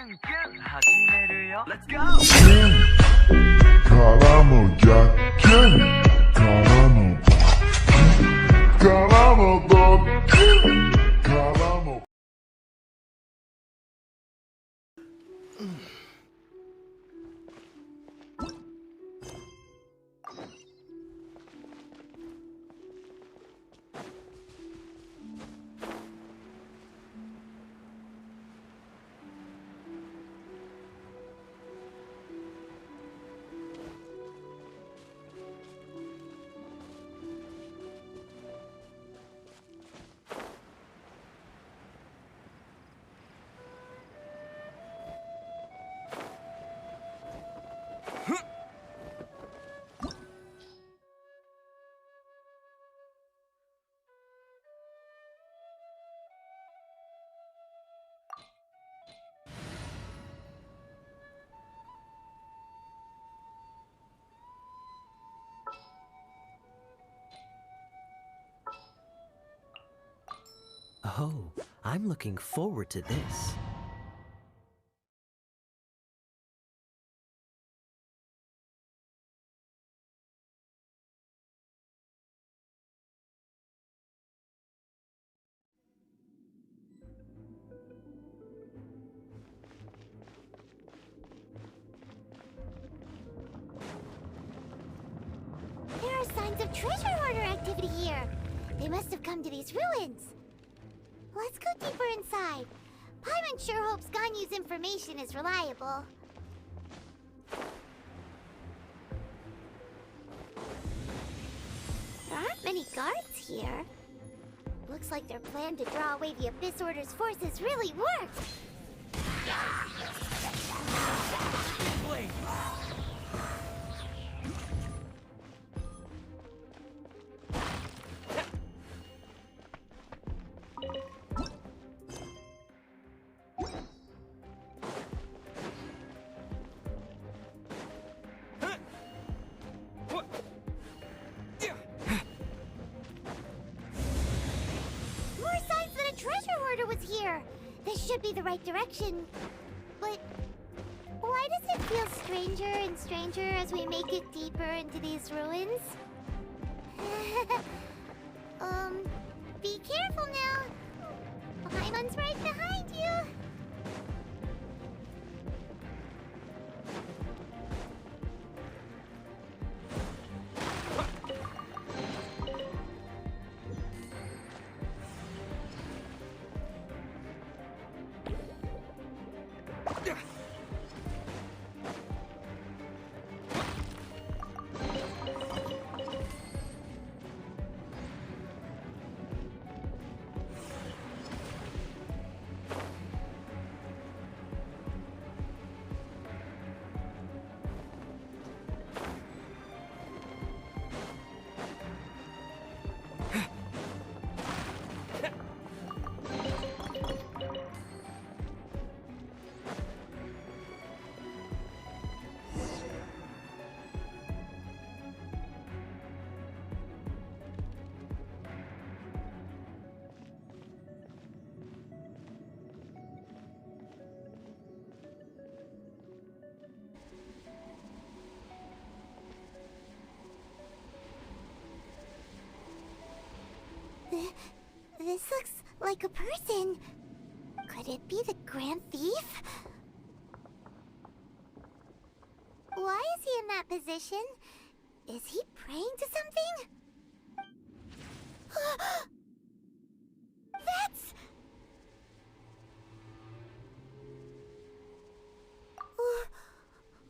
Let's go! 가라모 야켄 가라모 가라모 덕킨 가라모 Oh, I'm looking forward to this. There are signs of treasure hoarder activity here. They must have come to these ruins. Let's go deeper inside. Paimon sure hopes Ganyu's information is reliable. There aren't many guards here. Looks like their plan to draw away the Abyss Order's forces really worked. Wait. This should be the right direction. But why does it feel stranger and stranger as we make it deeper into these ruins? Be careful now. Paimon's right behind you. This looks like a person. Could it be the Grand Thief? Why is he in that position? Is he praying to something? That's...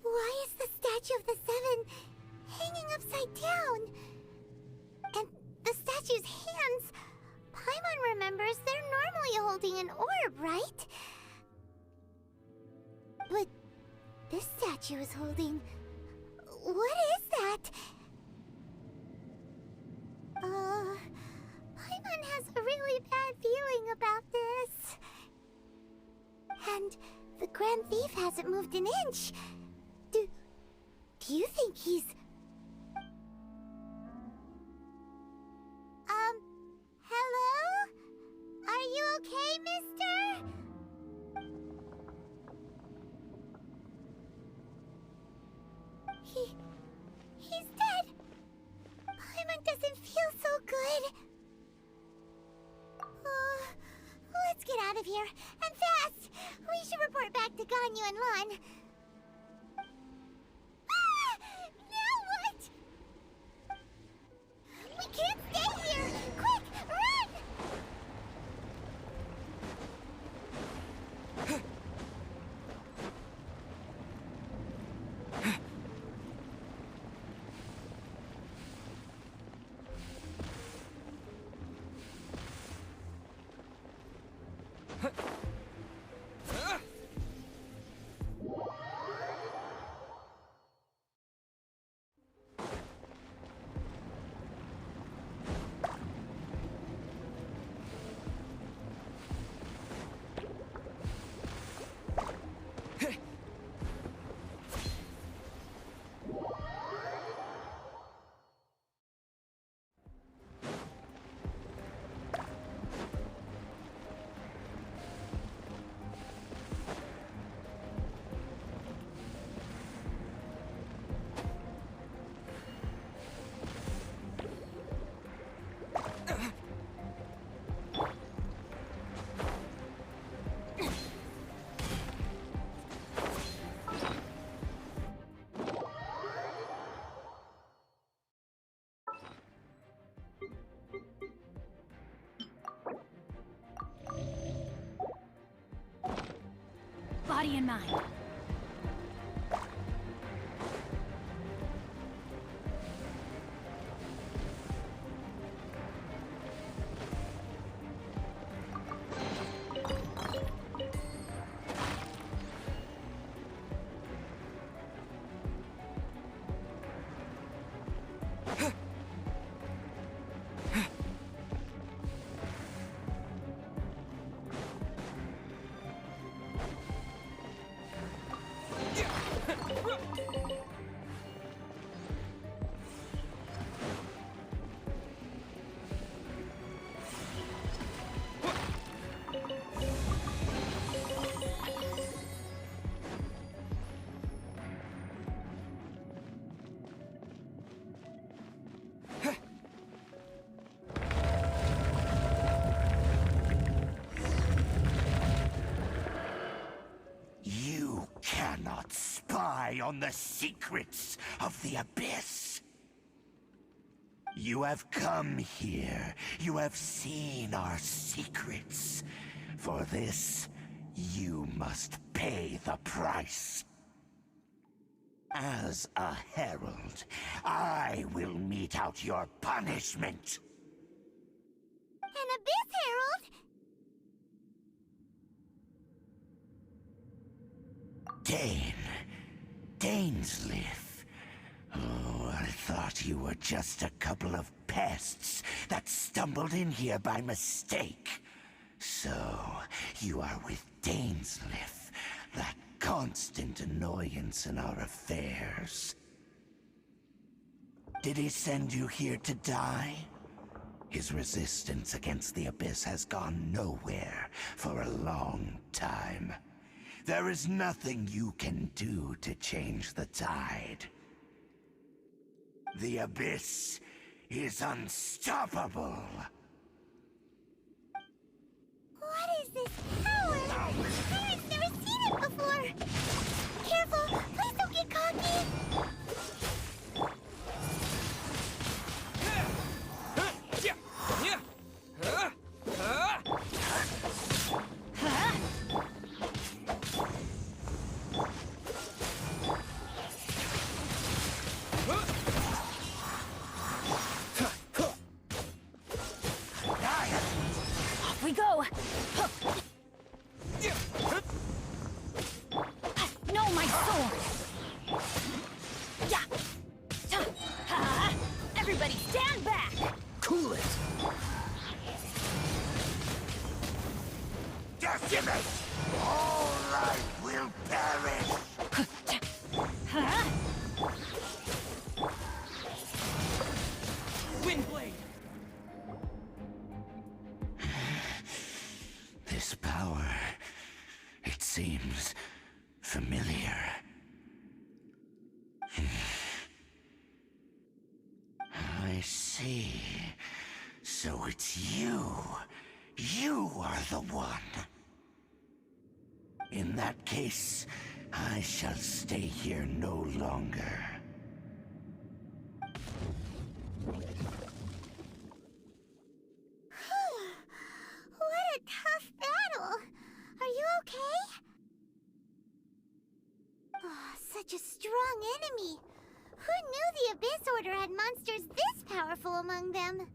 Why is the statue of the Seven hanging upside down? And the statue's hands... Paimon remembers they're normally holding an orb, right? But this statue is holding... What is that? Paimon has a really bad feeling about this. And the Grand Thief hasn't moved an inch. Do you think he's... Hello? Are you okay, mister? He's dead. Paimon doesn't feel so good. Let's get out of here, and fast! We should report back to Ganyu and Lon. Ah! Now what? We can't stay here! Quick, run! Body and mind. You cannot spy on the secrets of the Abyss. You have come here. You have seen our secrets. For this, you must pay the price. As a herald, I will mete out your punishment. An Abyss Herald? Dainsleif. Oh, I thought you were just a couple of pests that stumbled in here by mistake. So, you are with Dainsleif, that constant annoyance in our affairs. Did he send you here to die? His resistance against the Abyss has gone nowhere for a long time. There is nothing you can do to change the tide. The Abyss is unstoppable. What is this power? Pirate's never seen it before! Careful! Please don't get cocky! Off we go! No, my sword! Yeah! Everybody stand back! Cool it! Decimate! All right will perish! Windblade! This power, it seems familiar. see. So it's you. You are the one. In that case, I shall stay here no longer. What a tough battle! Are you okay? Oh, such a strong enemy! Who knew the Abyss Order had monsters this powerful among them?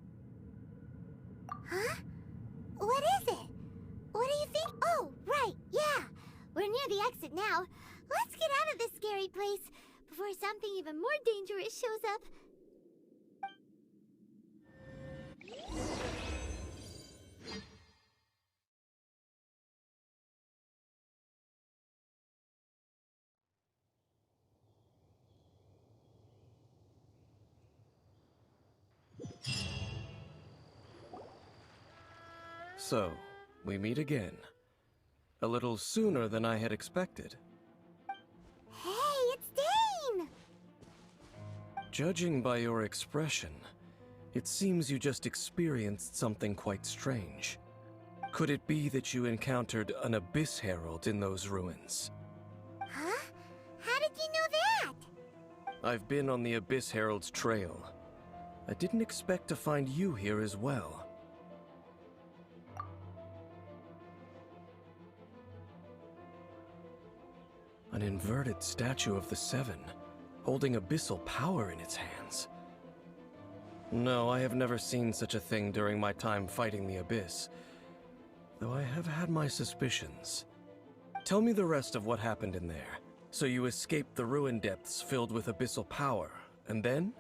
Huh? What is it? What do you think? Oh, right, yeah! We're near the exit now. Let's get out of this scary place before something even more dangerous shows up. So, we meet again. A little sooner than I had expected. Hey, it's Dane! Judging by your expression, it seems you just experienced something quite strange. Could it be that you encountered an Abyss Herald in those ruins? Huh? How did you know that? I've been on the Abyss Herald's trail. I didn't expect to find you here as well. An inverted statue of the Seven, holding abyssal power in its hands. No, I have never seen such a thing during my time fighting the Abyss, though I have had my suspicions. Tell me the rest of what happened in there. So you escaped the ruin depths filled with abyssal power, and then?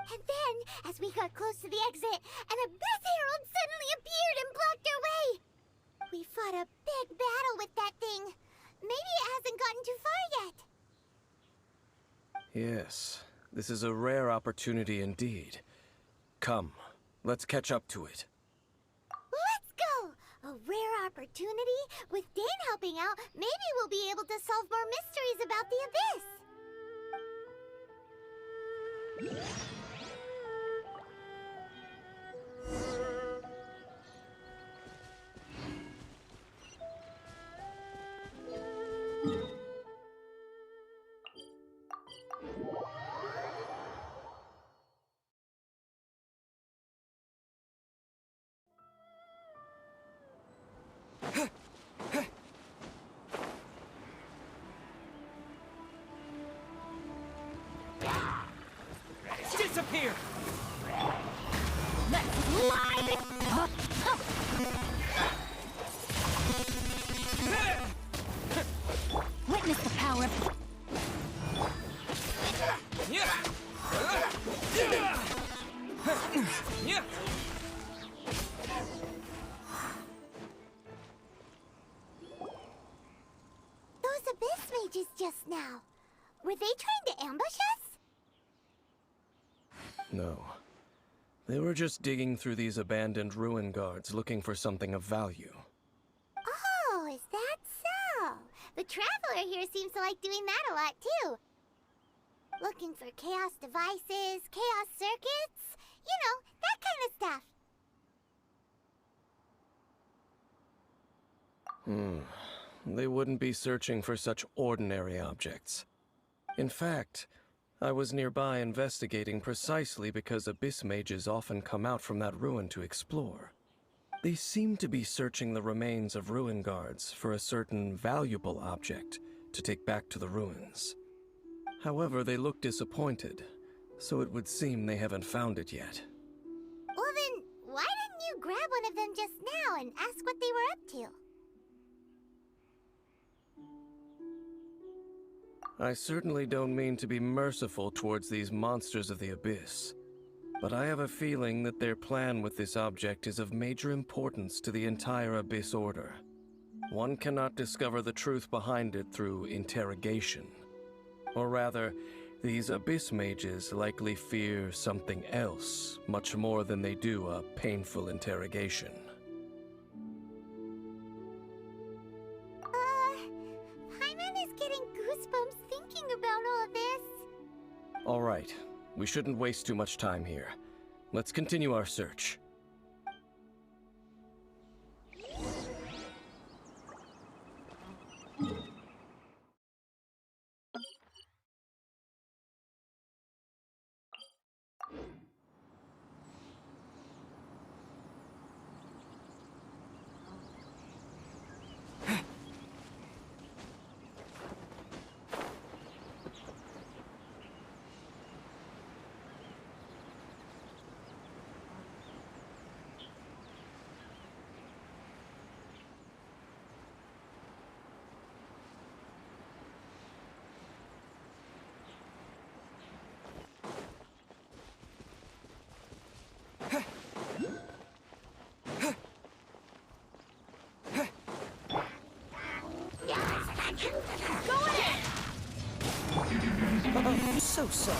And then, as we got close to the exit, an Abyss Herald suddenly appeared and blocked our way! We fought a big battle with that thing. Maybe it hasn't gotten too far yet. Yes, this is a rare opportunity indeed. Come, let's catch up to it. Let's go! A rare opportunity? With Dane helping out, maybe we'll be able to solve more mysteries about the Abyss. Disappear! Witness the power. Those Abyss mages just now. Were they trying to ambush us? No. They were just digging through these abandoned ruin guards looking for something of value. Oh, is that so? The Traveler here seems to like doing that a lot, too. Looking for chaos devices, chaos circuits, you know, that kind of stuff. They wouldn't be searching for such ordinary objects. In fact, I was nearby investigating precisely because Abyss mages often come out from that ruin to explore. They seem to be searching the remains of ruin guards for a certain valuable object to take back to the ruins. However, they look disappointed, so it would seem they haven't found it yet. Well then, why didn't you grab one of them just now and ask what they were up to? I certainly don't mean to be merciful towards these monsters of the Abyss, but I have a feeling that their plan with this object is of major importance to the entire Abyss Order. One cannot discover the truth behind it through interrogation. Or rather, these Abyss mages likely fear something else, much more than they do a painful interrogation. Paimon is getting goosebumps thinking about all of this. All right, We shouldn't waste too much time here. Let's continue our search. I'm so sorry.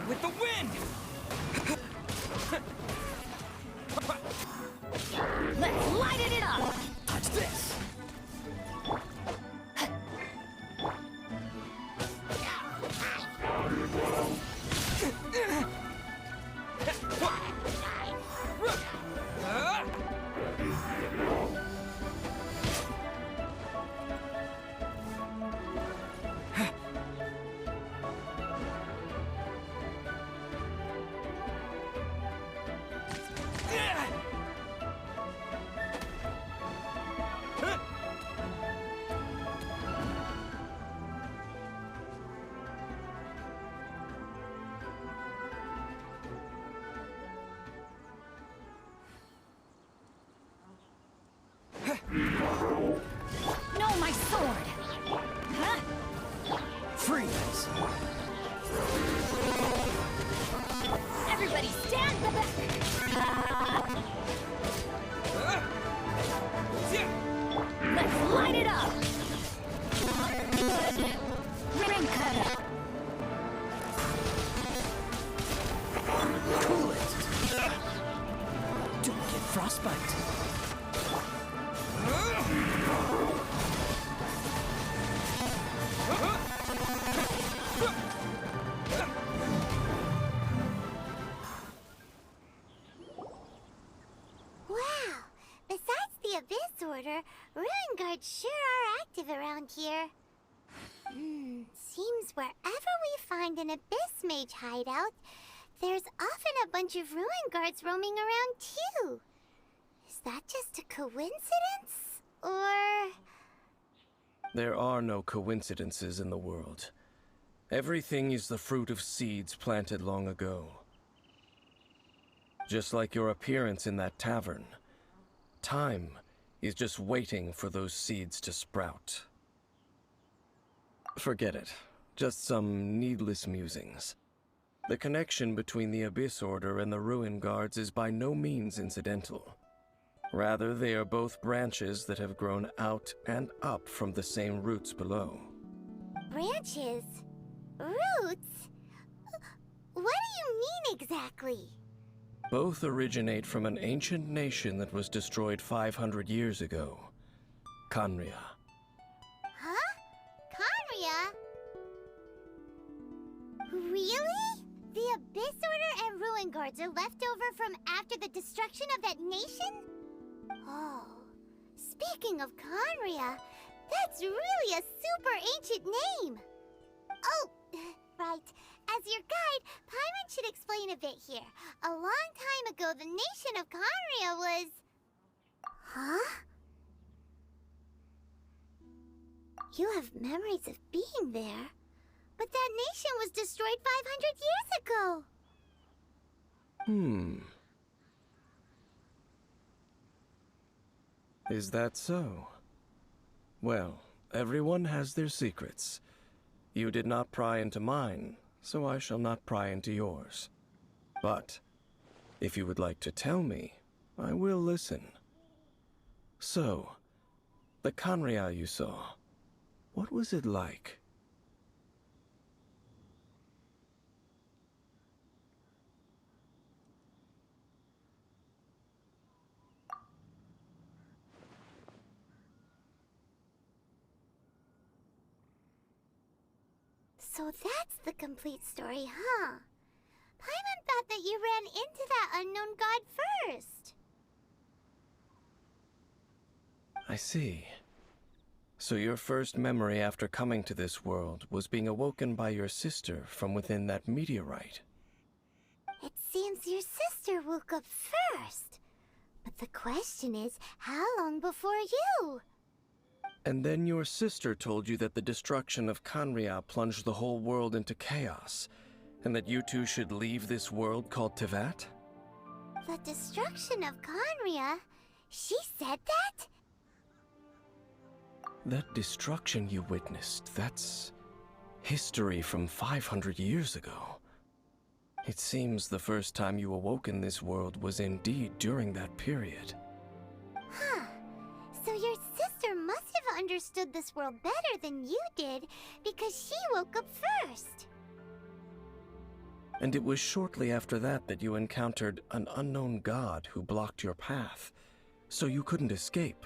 With the wind! Let's light it up! Touch this. No, my sword! Huh? Freeze. Everybody stand back! Let's light it up! Ring cutter! Cool it. Don't get frostbite. Wow! Besides the Abyss Order, Ruin Guards sure are active around here. Seems wherever we find an Abyss Mage hideout, there's often a bunch of Ruin Guards roaming around too. Is that just a coincidence? Or... There are no coincidences in the world. Everything is the fruit of seeds planted long ago. Just like your appearance in that tavern, time is just waiting for those seeds to sprout. Forget it. Just some needless musings. The connection between the Abyss Order and the Ruin Guards is by no means incidental. Rather, they are both branches that have grown out and up from the same roots below. branches? Roots? What do you mean exactly? Both originate from an ancient nation that was destroyed 500 years ago. Khaenri'ah. Huh? Khaenri'ah? Really? The Abyss Order and Ruin Guards are left over from after the destruction of that nation? Oh, speaking of Khaenri'ah, that's really a super ancient name. Oh, right. As your guide, Paimon should explain a bit here. A long time ago, the nation of Khaenri'ah was... Huh? You have memories of being there. But that nation was destroyed 500 years ago. Is that so? Well, everyone has their secrets. You did not pry into mine, so I shall not pry into yours. But, if you would like to tell me, I will listen. So, the Khaenri'ah you saw, what was it like? So that's the complete story, huh? Paimon thought that you ran into that unknown god first. I see. So your first memory after coming to this world was being awoken by your sister from within that meteorite. It seems your sister woke up first. But the question is, how long before you? And then your sister told you that the destruction of Kanria plunged the whole world into chaos, and that you two should leave this world called Tevat? The destruction of Conria? She said that? That destruction you witnessed, that's history from 500 years ago. It seems the first time you awoke in this world was indeed during that period. Huh. So your sister must have understood this world better than you did, because she woke up first. And it was shortly after that you encountered an unknown god who blocked your path, so you couldn't escape.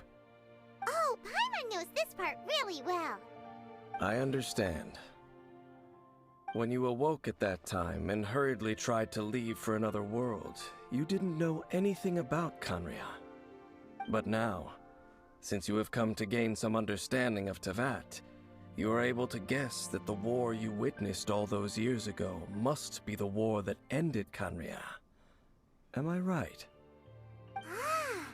Oh, Paimon knows this part really well. I understand. When you awoke at that time and hurriedly tried to leave for another world, you didn't know anything about Kanria. But now, since you have come to gain some understanding of Tevat, you are able to guess that the war you witnessed all those years ago must be the war that ended Kanria. Am I right? Ah,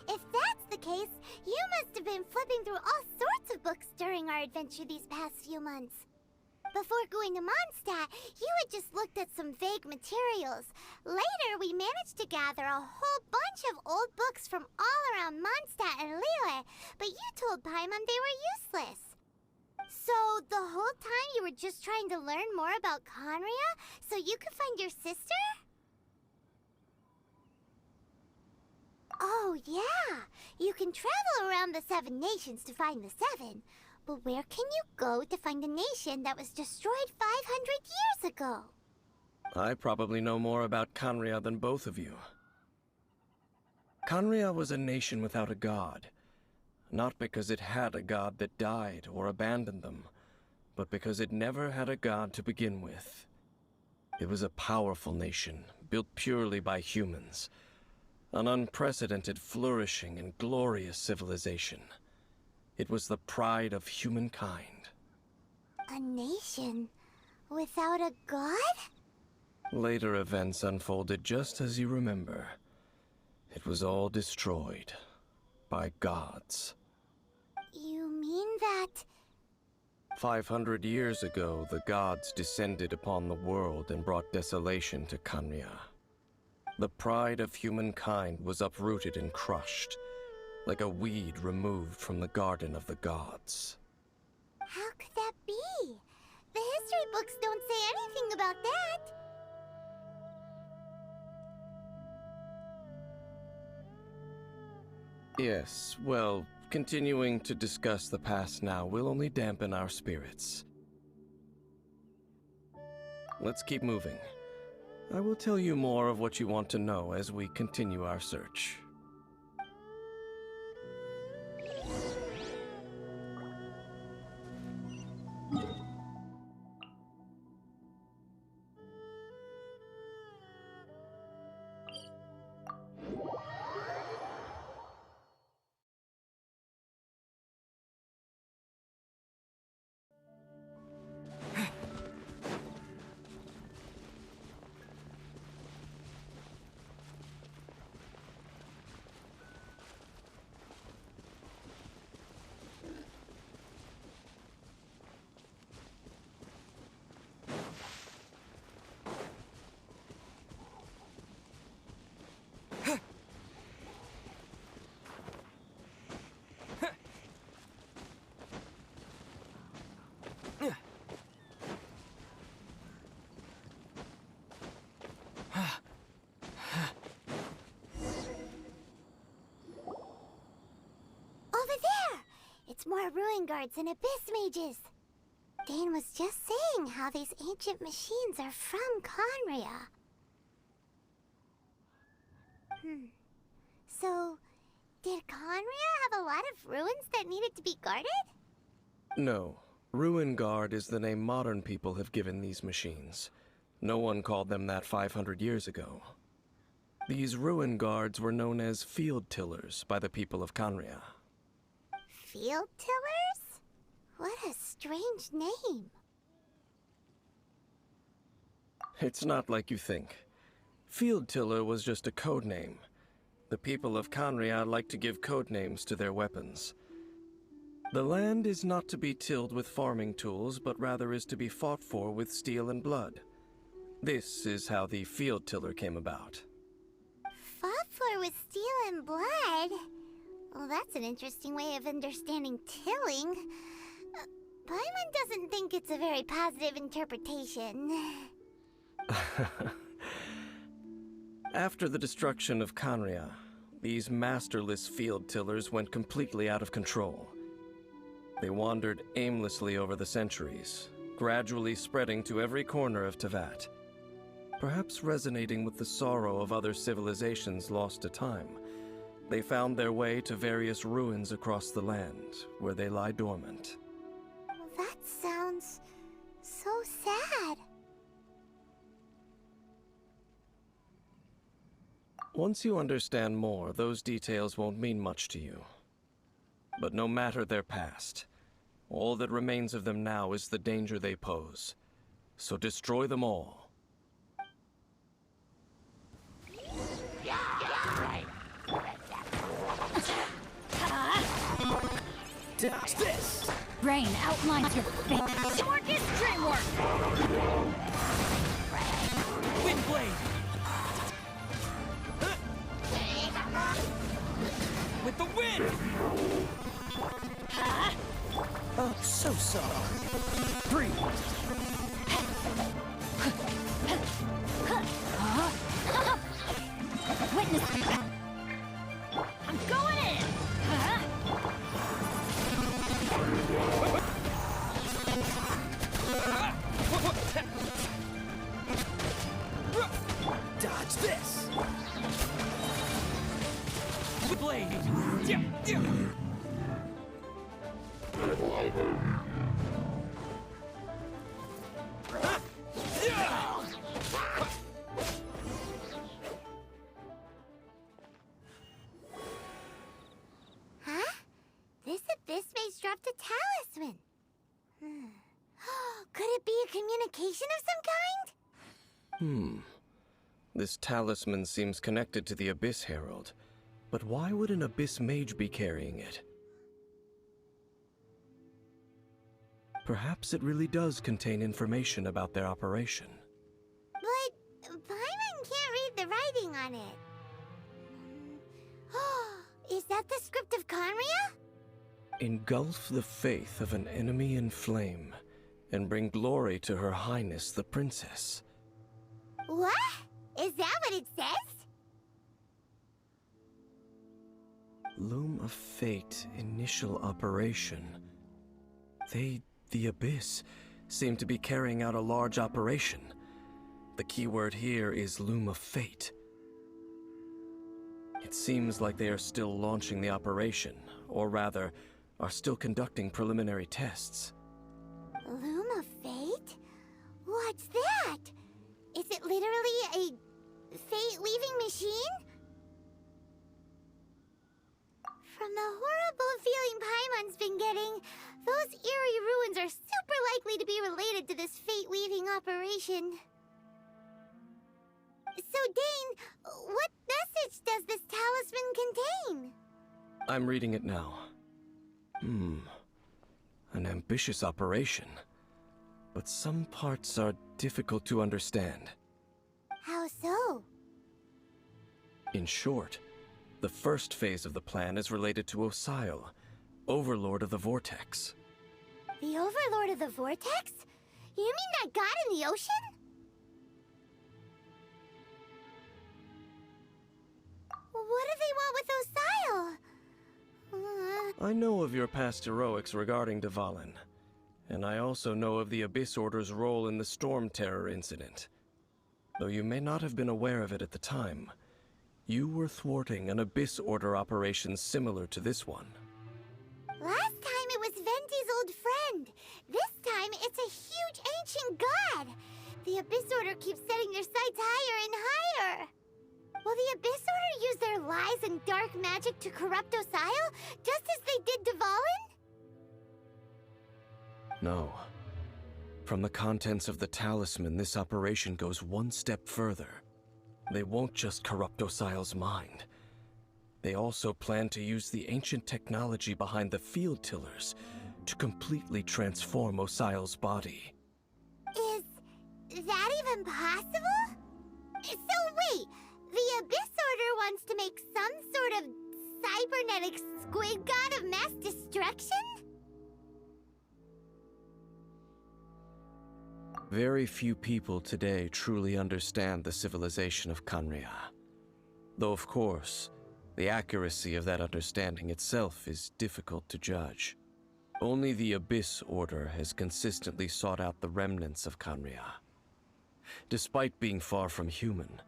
if that's the case, you must have been flipping through all sorts of books during our adventure these past few months. Before going to Mondstadt, you had just looked at some vague materials. Later, we managed to gather a whole bunch of old books from all around Mondstadt and Liyue, but you told Paimon they were useless. So, the whole time you were just trying to learn more about Conria so you could find your sister? Oh, yeah. You can travel around the 7 nations to find the 7. But where can you go to find a nation that was destroyed 500 years ago? I probably know more about Kanria than both of you. Kanria was a nation without a god. Not because it had a god that died or abandoned them, but because it never had a god to begin with. It was a powerful nation, built purely by humans. An unprecedented, flourishing, and glorious civilization. It was the pride of humankind. A nation without a god? Later events unfolded just as you remember. It was all destroyed by gods. You mean that... 500 years ago, the gods descended upon the world and brought desolation to Kanria. The pride of humankind was uprooted and crushed, like a weed removed from the garden of the gods. How could that be? The history books don't say anything about that. Yes, well, continuing to discuss the past now will only dampen our spirits. Let's keep moving. I will tell you more of what you want to know as we continue our search. Over there! It's more ruin guards and abyss mages. Dane was just saying how these ancient machines are from Conria. So, did Conria have a lot of ruins that needed to be guarded? No. Ruin Guard is the name modern people have given these machines. No one called them that 500 years ago. These Ruin Guards were known as field tillers by the people of Canria. Field tillers? What a strange name. It's not like you think. Field tiller was just a code name. The people of Canria like to give code names to their weapons. The land is not to be tilled with farming tools, but rather is to be fought for with steel and blood. This is how the field tiller came about. Fought for with steel and blood? Well, that's an interesting way of understanding tilling. Paimon doesn't think it's a very positive interpretation. After the destruction of Canria, these masterless field tillers went completely out of control. They wandered aimlessly over the centuries, gradually spreading to every corner of Teyvat. Perhaps resonating with the sorrow of other civilizations lost to time, they found their way to various ruins across the land, where they lie dormant. That sounds so sad. Once you understand more, those details won't mean much to you. But no matter their past, all that remains of them now is the danger they pose. So destroy them all. Dodge this! Rain outlines your face. Teamwork is dreamwork! Wind blade! With the wind! Oh, so soft. Breathe. Witness. I'm going in! Dodge this! With blade! Yeah, yeah. Huh? This abyss mage dropped a talisman. Could it be a communication of some kind? This talisman seems connected to the Abyss Herald. But why would an Abyss Mage be carrying it? Perhaps it really does contain information about their operation. But Paimon can't read the writing on it. Is that the script of Canria? Engulf the faith of an enemy in flame, and bring glory to Her Highness the Princess. What? Is that what it says? Loom of Fate, initial operation. The Abyss, seem to be carrying out a large operation. The keyword here is Loom of Fate. It seems like they are still launching the operation, or rather, are still conducting preliminary tests. Loom of Fate? What's that? Is it literally a fate-weaving machine? From the horrible feeling Paimon's been getting, those eerie ruins are super likely to be related to this fate-weaving operation. So, Dane, what message does this talisman contain? I'm reading it now. An ambitious operation. But some parts are difficult to understand. How so? In short, the first phase of the plan is related to Osile, Overlord of the Vortex. The Overlord of the Vortex? You mean that god in the ocean? What do they want with Osile? I know of your past heroics regarding Dvalin, and I also know of the Abyss Order's role in the Storm Terror incident. Though you may not have been aware of it at the time, you were thwarting an Abyss Order operation similar to this one. Last time it was Venti's old friend. This time, it's a huge ancient god. The Abyss Order keeps setting their sights higher and higher. Will the Abyss Order use their lies and dark magic to corrupt Osile, just as they did Dvalin? No. From the contents of the talisman, this operation goes one step further. They won't just corrupt Osile's mind. They also plan to use the ancient technology behind the field tillers to completely transform Osile's body. Is that even possible? So wait, the Abyss Order wants to make some sort of cybernetic squid god of mass destruction? Very few people today truly understand the civilization of Khaenri'ah. Though, of course, the accuracy of that understanding itself is difficult to judge. Only the Abyss Order has consistently sought out the remnants of Khaenri'ah. Despite being far from human,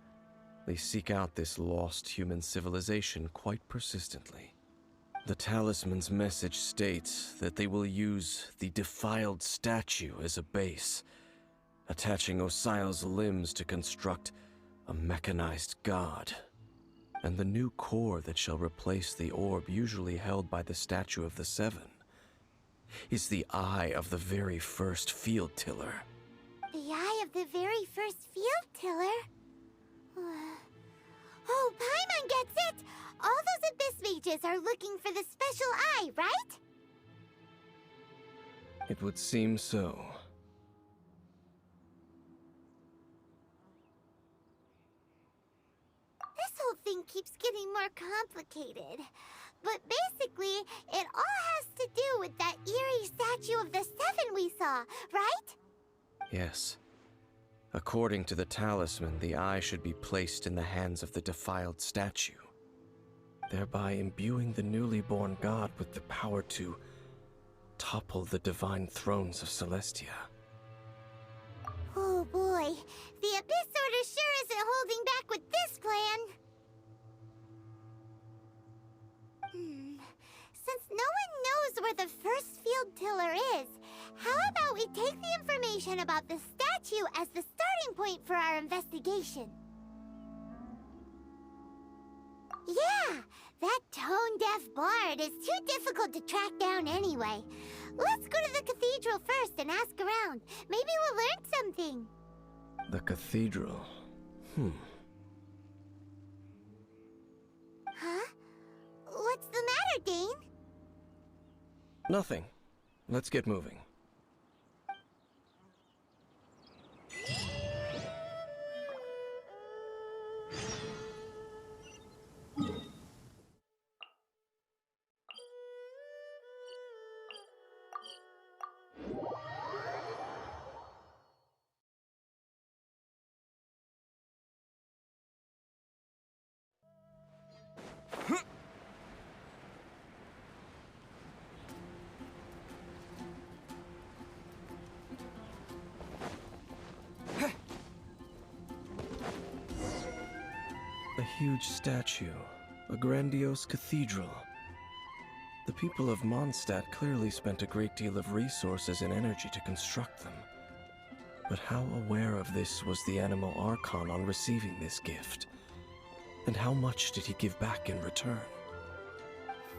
they seek out this lost human civilization quite persistently. The talisman's message states that they will use the defiled statue as a base, attaching Osile's limbs to construct a mechanized god. And the new core that shall replace the orb usually held by the Statue of the Seven is the eye of the very first field tiller. The eye of the very first field tiller? Oh, Paimon gets it! All those Abyss mages are looking for the special eye, right? It would seem so. This whole thing keeps getting more complicated. But basically, it all has to do with that eerie statue of the Seven we saw, right? Yes. According to the talisman, the eye should be placed in the hands of the defiled statue, thereby imbuing the newly born god with the power to topple the divine thrones of Celestia. Oh boy, the Abyss Order sure isn't holding back with this plan. Since no one knows where the first field tiller is, how about we take the information about the statue as the starting point for our investigation? Yeah, that tone-deaf bard is too difficult to track down anyway. Let's go to the cathedral first and ask around. Maybe we'll learn something. The cathedral. Huh? What's the matter, Dane? Nothing. Let's get moving. A huge statue, a grandiose cathedral. The people of Mondstadt clearly spent a great deal of resources and energy to construct them. But how aware of this was the Animal Archon on receiving this gift? And how much did he give back in return?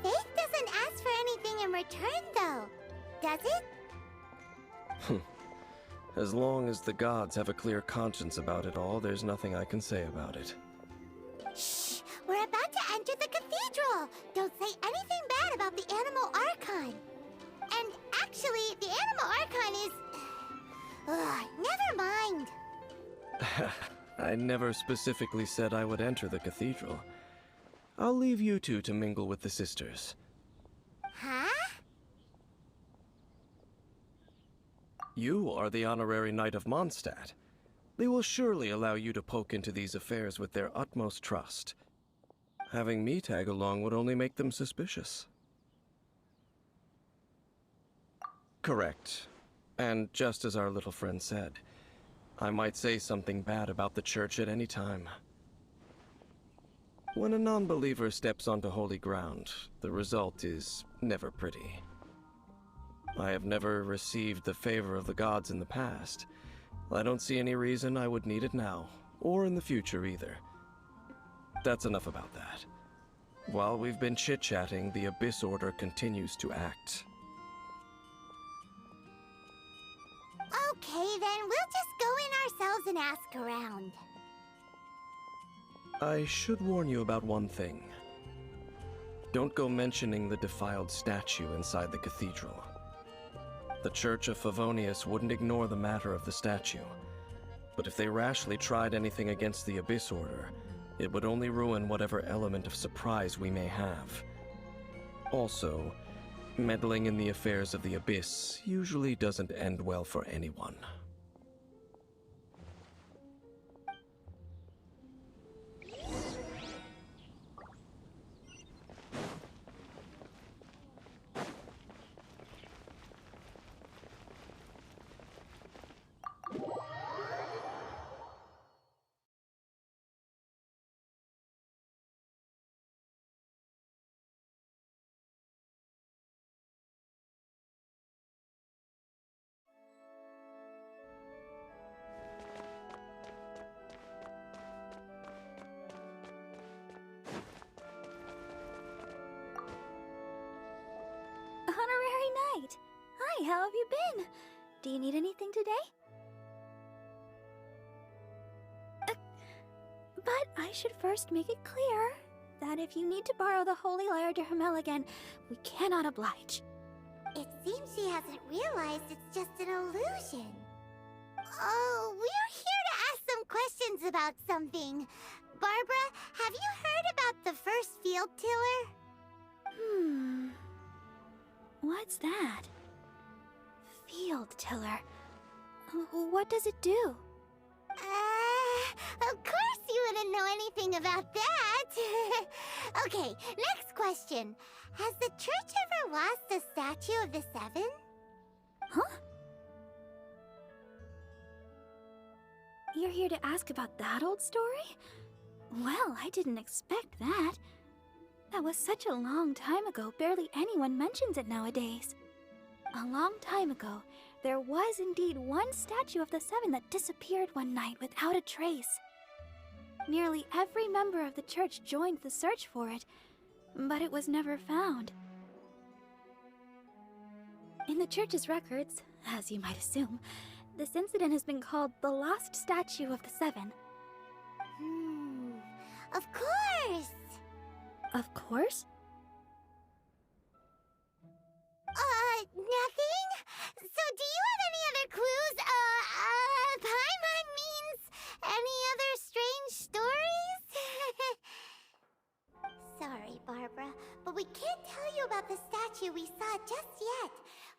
Faith doesn't ask for anything in return, though. Does it? As long as the gods have a clear conscience about it all, there's nothing I can say about it. Shh! We're about to enter the cathedral! Don't say anything bad about the Animal Archon. And actually, the Animal Archon is... never mind. I never specifically said I would enter the cathedral. I'll leave you two to mingle with the sisters. Huh? You are the honorary knight of Mondstadt. They will surely allow you to poke into these affairs with their utmost trust. Having me tag along would only make them suspicious. Correct. And just as our little friend said, I might say something bad about the church at any time. When a non-believer steps onto holy ground, the result is never pretty. I have never received the favor of the gods in the past. I don't see any reason I would need it now, or in the future either. That's enough about that. While we've been chit-chatting, the Abyss Order continues to act. Okay, then we'll just go in ourselves and ask around. I should warn you about one thing. Don't go mentioning the defiled statue inside the cathedral. The Church of Favonius wouldn't ignore the matter of the statue, but if they rashly tried anything against the Abyss Order, it would only ruin whatever element of surprise we may have. Also, meddling in the affairs of the Abyss usually doesn't end well for anyone. Honorary Knight! Hi, how have you been? Do you need anything today? But I should first make it clear that if you need to borrow the Holy Lyre de Hermel again, we cannot oblige. It seems she hasn't realized it's just an illusion. Oh, we're here to ask some questions about something. Barbara, have you heard about the first field tiller? What's that? Field tiller. What does it do? Of course you wouldn't know anything about that. Okay, next question. Has the church ever lost a statue of the Seven? Huh? You're here to ask about that old story? Well, I didn't expect that. That was such a long time ago, barely anyone mentions it nowadays. A long time ago, there was indeed one statue of the Seven that disappeared one night without a trace. Nearly every member of the church joined the search for it, but it was never found. In the church's records, as you might assume, this incident has been called the Lost Statue of the Seven. Of course! Of course? Nothing? So do you have any other clues? Paimon means any other strange stories? Sorry, Barbara, but we can't tell you about the statue we saw just yet.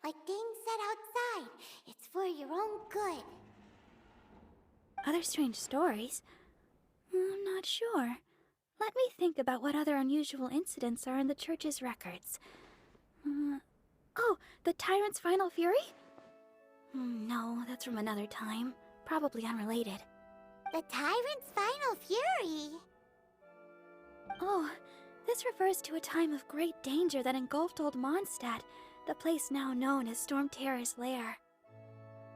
Like Dane said outside, it's for your own good. Other strange stories? I'm not sure. Let me think about what other unusual incidents are in the church's records. Oh, the Tyrant's Final Fury? No, that's from another time. Probably unrelated. The Tyrant's Final Fury? Oh, this refers to a time of great danger that engulfed Old Mondstadt, the place now known as Storm Terror's lair.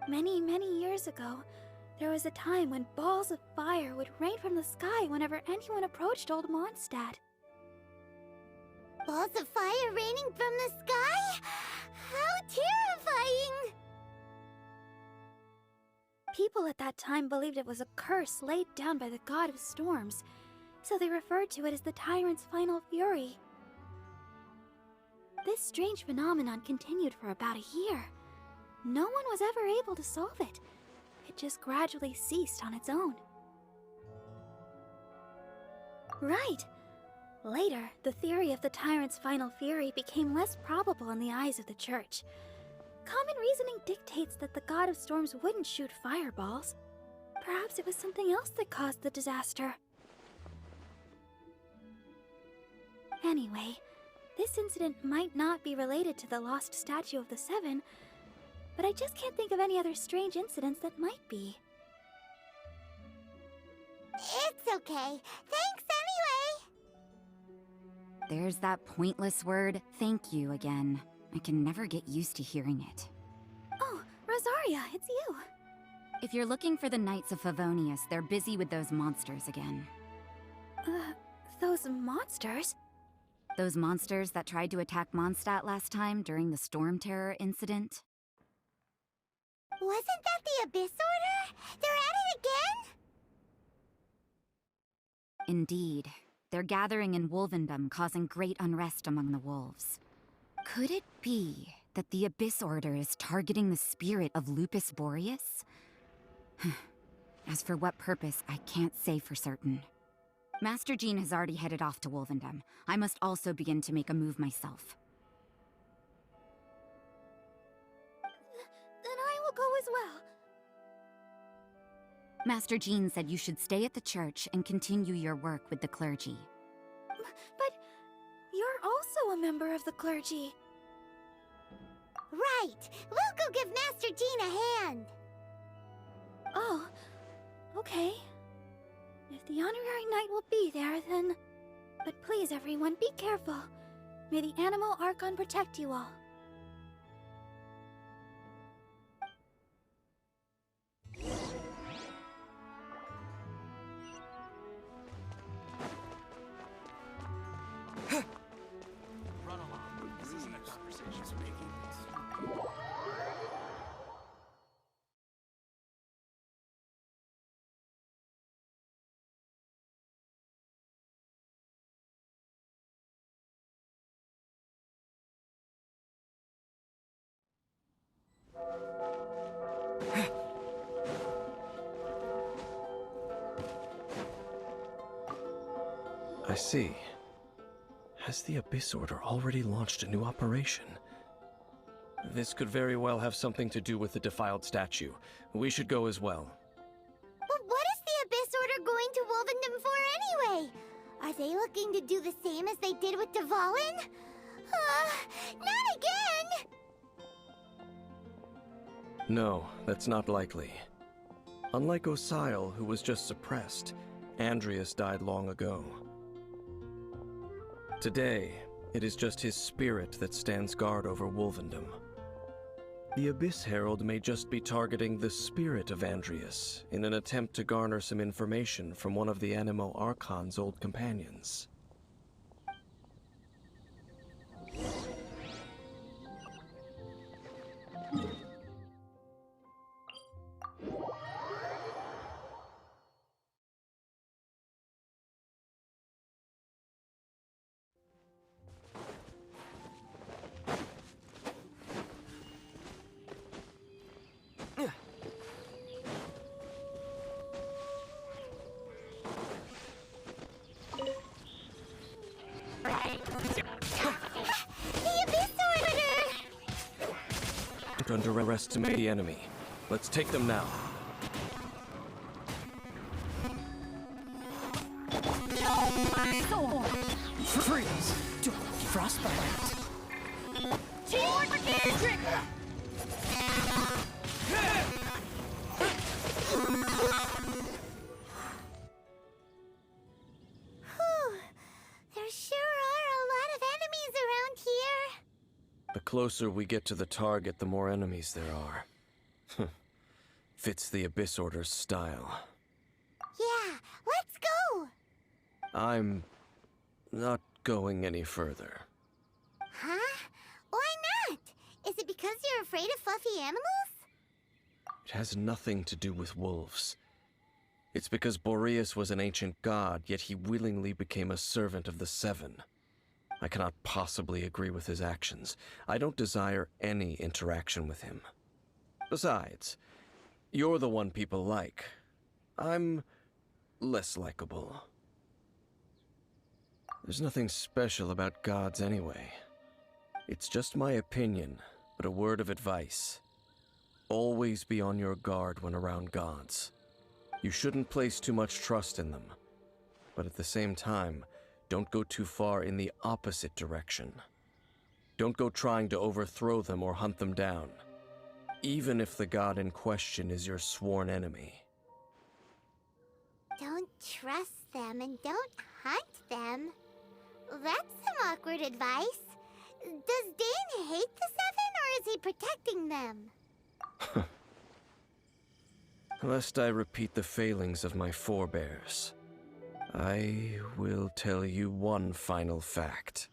Many, many years ago, there was a time when balls of fire would rain from the sky whenever anyone approached Old Mondstadt. Balls of fire raining from the sky? How terrifying! People at that time believed it was a curse laid down by the god of storms, so they referred to it as the Tyrant's Final Fury. This strange phenomenon continued for about a year. No one was ever able to solve it. It just gradually ceased on its own. Right. Later, the theory of the Tyrant's Final Fury became less probable in the eyes of the church. Common reasoning dictates that the god of storms wouldn't shoot fireballs. Perhaps it was something else that caused the disaster. Anyway, this incident might not be related to the lost statue of the Seven, but I just can't think of any other strange incidents that might be. It's okay. Thanks anyway! There's that pointless word, thank you, again. I can never get used to hearing it. Oh, Rosaria, it's you. If you're looking for the Knights of Favonius, they're busy with those monsters again. Those monsters? Those monsters that tried to attack Mondstadt last time during the Storm Terror incident? Wasn't that the Abyss Order? They're at it again? Indeed. They're gathering in Wolvendom, causing great unrest among the wolves. Could it be that the Abyss Order is targeting the spirit of Lupus Boreas? As for what purpose, I can't say for certain. Master Jean has already headed off to Wolvendom. I must also begin to make a move myself. Then I will go as well. Master Jean said you should stay at the church and continue your work with the clergy. But you're also a member of the clergy. Right! We'll go give Master Jean a hand! Oh, okay. If the honorary knight will be there, then... But please, everyone, be careful. May the Animal Archon protect you all. Run along. This isn't a conversation. It's making this. I see. Has the Abyss Order already launched a new operation? This could very well have something to do with the defiled statue. We should go as well. But what is the Abyss Order going to Wolvendom for anyway? Are they looking to do the same as they did with Dvalin? Not again! No, that's not likely. Unlike Osile, who was just suppressed, Andreas died long ago. Today, it is just his spirit that stands guard over Wolvendom. The Abyss Herald may just be targeting the spirit of Andreas in an attempt to garner some information from one of the Animo Archon's old companions. Don't underestimate the enemy. Let's take them now. Freeze! Frostbite! Teamwork is trick! Whew. There sure are a lot of enemies around here. The closer we get to the target, the more enemies there are. Fits the Abyss Order's style. Yeah, let's go! I'm not going any further. Huh? Why not? Is it because you're afraid of fluffy animals? It has nothing to do with wolves. It's because Boreas was an ancient god, yet he willingly became a servant of the Seven. I cannot possibly agree with his actions. I don't desire any interaction with him. Besides, you're the one people like. I'm less likable. There's nothing special about gods anyway. It's just my opinion, but a word of advice. Always be on your guard when around gods. You shouldn't place too much trust in them, but at the same time, don't go too far in the opposite direction. Don't go trying to overthrow them or hunt them down, even if the god in question is your sworn enemy. Don't trust them and don't hunt them. That's some awkward advice. Does Dane hate the protecting them. Lest I repeat the failings of my forebears, I will tell you one final fact.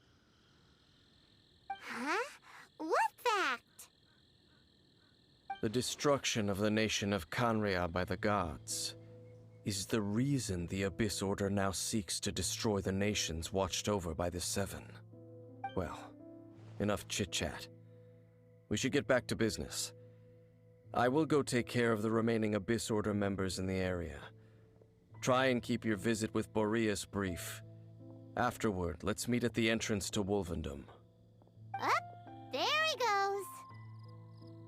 Huh? What fact? The destruction of the nation of Kanria by the gods is the reason the Abyss Order now seeks to destroy the nations watched over by the Seven. Well, enough chit-chat. We should get back to business. I will go take care of the remaining Abyss Order members in the area. Try and keep your visit with Boreas brief. Afterward, let's meet at the entrance to Wolvendom. Up, there he goes.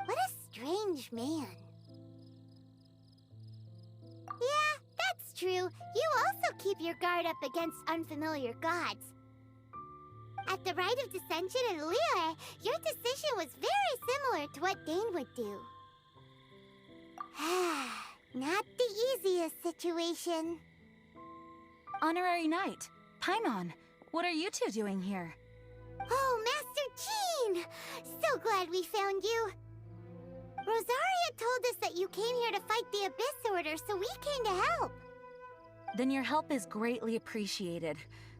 What a strange man. Yeah, that's true. You also keep your guard up against unfamiliar gods. At the Rite of Dissension in Liyue, your decision was very similar to what Dane would do. Not the easiest situation. Honorary Knight, Paimon, what are you two doing here? Oh, Master Jean! So glad we found you. Rosaria told us that you came here to fight the Abyss Order, so we came to help. Then your help is greatly appreciated.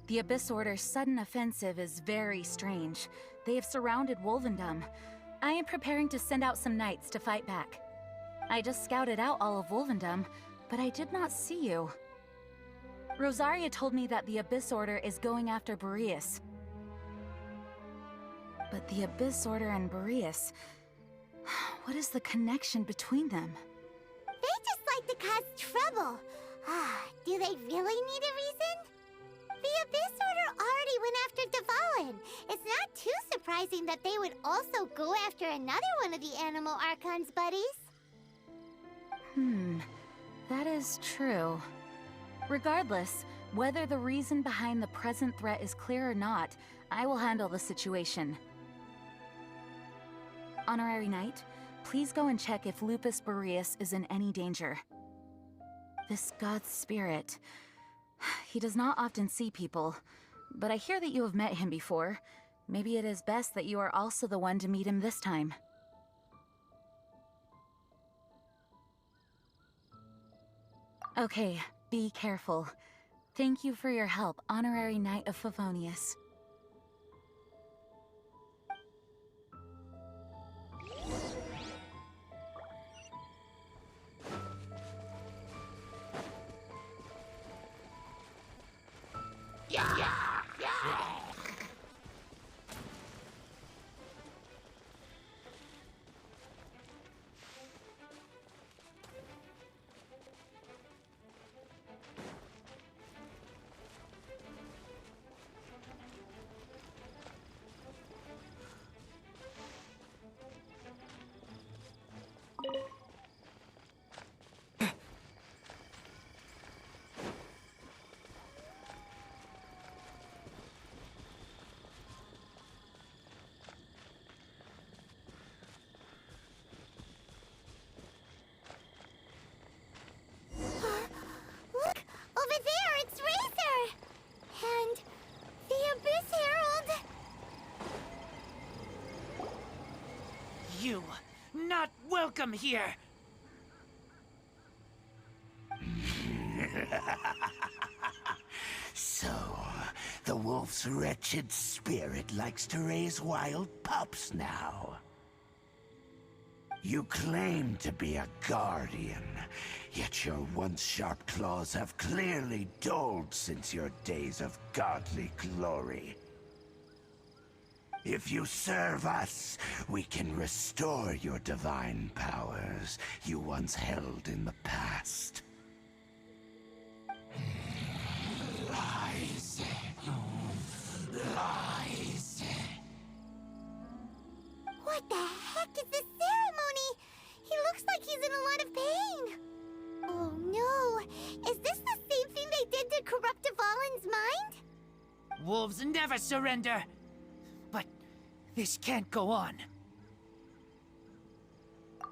The Abyss Order's sudden offensive is very strange. They have surrounded Wolvendom. I am preparing to send out some knights to fight back. I just scouted out all of Wolvendom, but I did not see you. Rosaria told me that the Abyss Order is going after Boreas. But the Abyss Order and Boreas... what is the connection between them? They just like to cause trouble. Do they really need a reason? The Abyss Order already went after Dvalin. It's not too surprising that they would also go after another one of the Animal Archon's buddies. That is true. Regardless, whether the reason behind the present threat is clear or not, I will handle the situation. Honorary Knight, please go and check if Lupus Boreas is in any danger. This god's spirit... he does not often see people, but I hear that you have met him before. Maybe it is best that you are also the one to meet him this time. Okay, be careful. Thank you for your help, Honorary Knight of Favonius. You, not welcome here! So, the wolf's wretched spirit likes to raise wild pups now. You claim to be a guardian, yet your once sharp claws have clearly dulled since your days of godly glory. If you serve us, we can restore your divine powers you once held in the past. Lies. Lies. What the heck is this ceremony? He looks like he's in a lot of pain. Oh no, is this the same thing they did to corrupt Dvalin's mind? Wolves never surrender! But this can't go on.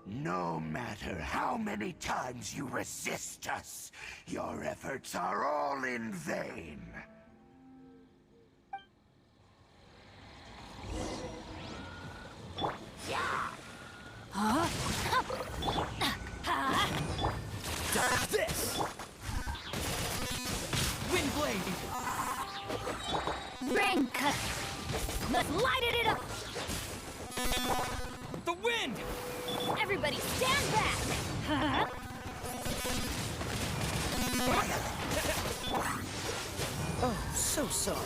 No matter how many times you resist us, your efforts are all in vain. blade! Rank! Let's light it up! The wind! Everybody stand back! Oh, so sorry.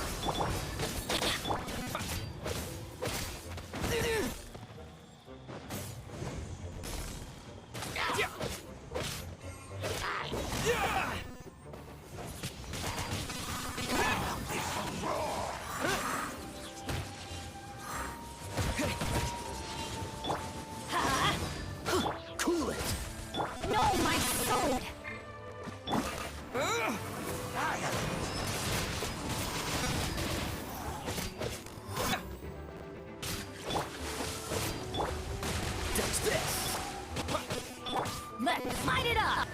Cool it! No, my sword! Touch this! Let's light it up!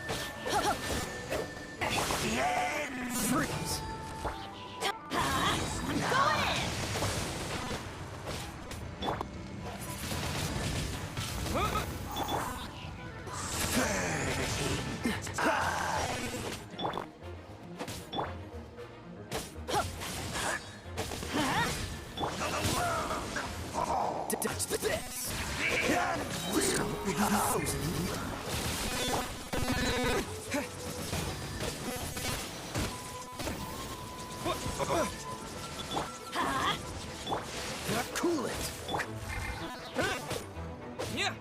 Freeze! I'm going in! Touch this! Cool it! Yeah!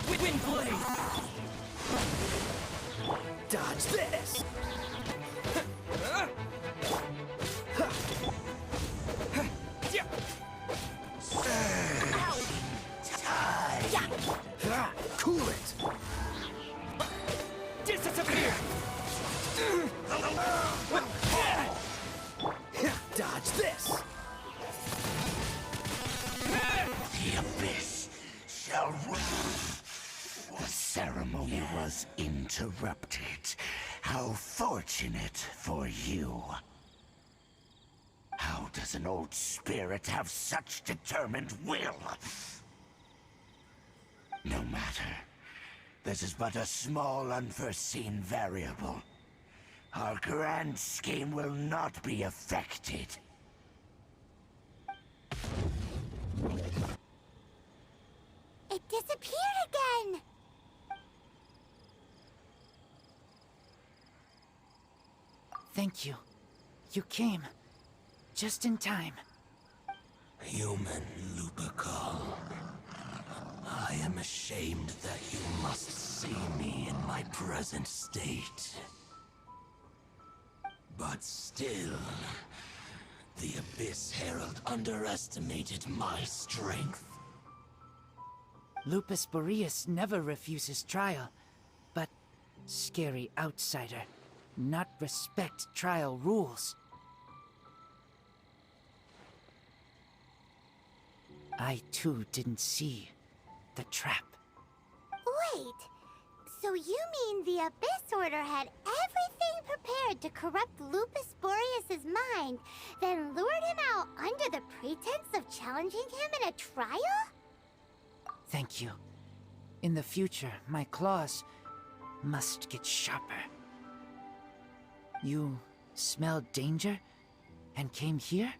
Wind blade! Dodge this! Cool it! Disappear! Dodge this! The abyss shall rule. The ceremony was interrupted. How fortunate for you. How does an old spirit have such determined will? No matter. This is but a small unforeseen variable. Our grand scheme will not be affected. It disappeared again! Thank you. You came. Just in time. Human Lupercal. I am ashamed that you must see me in my present state. But still, the Abyss Herald underestimated my strength. Lupus Boreas never refuses trial, but scary outsider, not respect trial rules. I too didn't see the trap. Wait, so you mean the Abyss Order had everything prepared to corrupt Lupus Boreas' mind, then lured him out under the pretense of challenging him in a trial? Thank you. In the future, my claws must get sharper. You smelled danger and came here?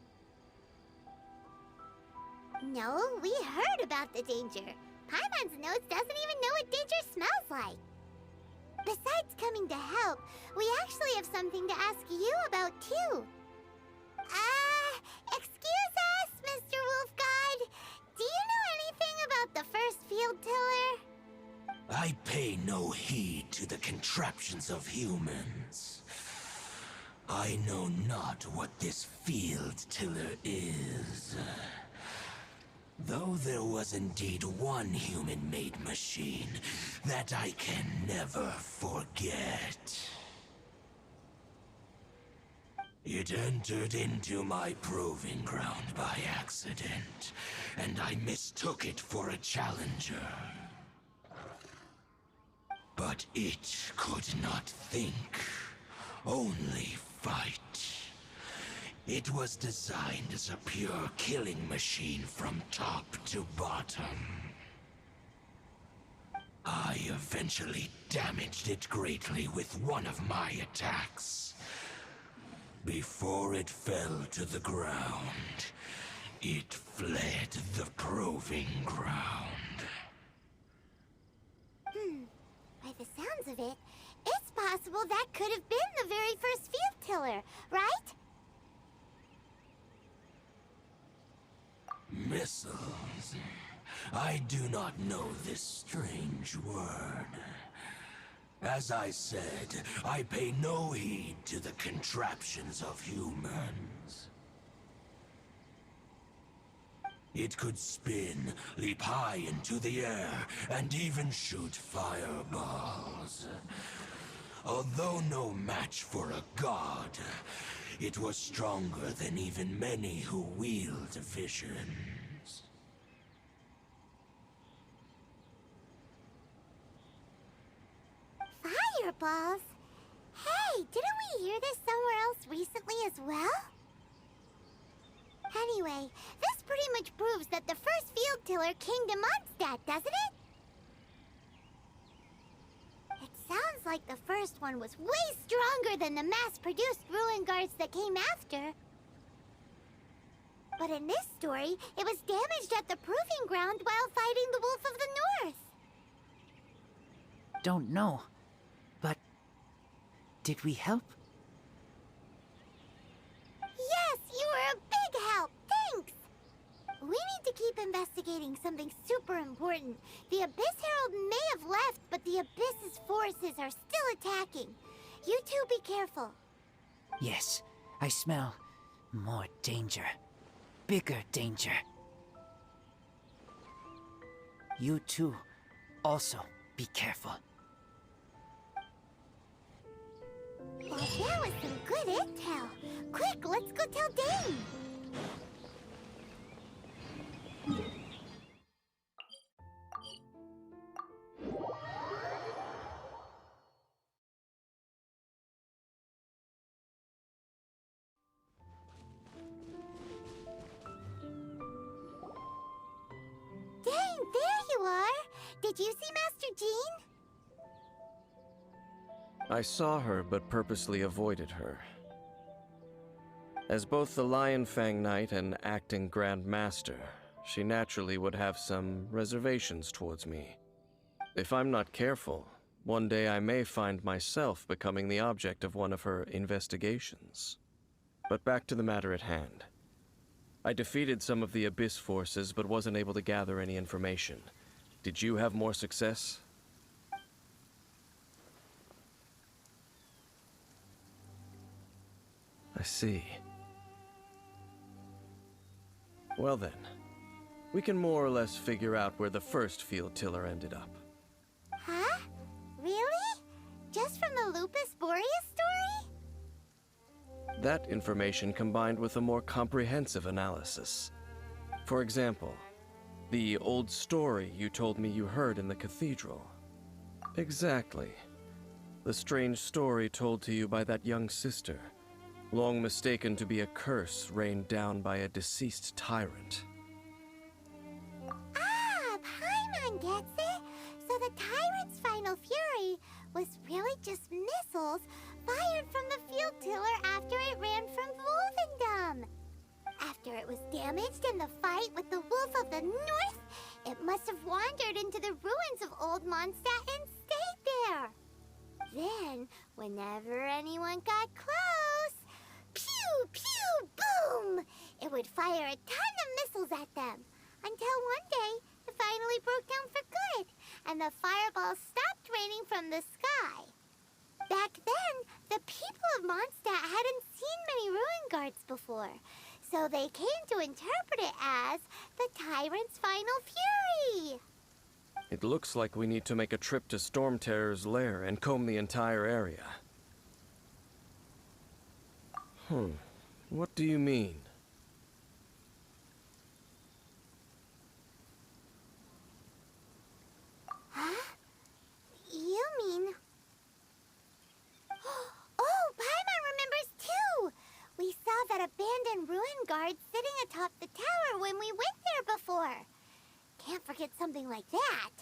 No, we heard about the danger. Paimon's nose doesn't even know what danger smells like. Besides coming to help, we actually have something to ask you about too. Excuse us, Mr. Wolf God. Do you know anything about the first field tiller? I pay no heed to the contraptions of humans. I know not what this field tiller is. Though there was indeed one human-made machine that I can never forget. It entered into my proving ground by accident, and I mistook it for a challenger. But it could not think, only fight. It was designed as a pure killing machine from top to bottom. I eventually damaged it greatly with one of my attacks, before it fell to the ground, it fled the proving ground. By the sounds of it, it's possible that could have been the very first field tiller, right? Missiles. I do not know this strange word. As I said, I pay no heed to the contraptions of humans. It could spin, leap high into the air, and even shoot fireballs. Although no match for a god, it was stronger than even many who wield visions. Fireballs? Hey, didn't we hear this somewhere else recently as well? Anyway, this pretty much proves that the first field tiller came to Mondstadt, doesn't it? It sounds like the first one was way stronger than the mass-produced ruin guards that came after. But in this story, it was damaged at the proving ground while fighting the Wolf of the North. Don't know. But did we help? Yes, you were a big help. Thanks. We need to keep investigating something super important. The Abyss Herald may have left, but the Abyss's forces are still attacking. You two be careful. Yes, I smell more danger. Bigger danger. You too, also be careful. Well, that was some good intel. Quick, let's go tell Dane. Dane, there you are. Did you see Master Jean? I saw her, but purposely avoided her. As both the Lion Fang Knight and acting Grand Master, she naturally would have some reservations towards me. If I'm not careful, one day I may find myself becoming the object of one of her investigations. But back to the matter at hand. I defeated some of the Abyss forces, but wasn't able to gather any information. Did you have more success? I see. Well then, we can more or less figure out where the first field tiller ended up. Huh? Really? Just from the Lupus Boreas story? That information combined with a more comprehensive analysis. For example, the old story you told me you heard in the cathedral. Exactly. The strange story told to you by that young sister, long mistaken to be a curse rained down by a deceased tyrant. Ah, Paimon gets it. So the tyrant's final fury was really just missiles fired from the field tiller after it ran from Wolvendom. After it was damaged in the fight with the Wolf of the North, it must have wandered into the ruins of Old Mondstadt and stayed there. Then, whenever anyone got close, pew, pew, boom! It would fire a ton of missiles at them. Until one day, it finally broke down for good, and the fireballs stopped raining from the sky. Back then, the people of Mondstadt hadn't seen many ruin guards before, so they came to interpret it as the tyrant's final fury. It looks like we need to make a trip to Storm Terror's lair and comb the entire area. What do you mean? Huh? You mean... Oh, Paimon remembers too! We saw that abandoned ruin guard sitting atop the tower when we went there before. Can't forget something like that.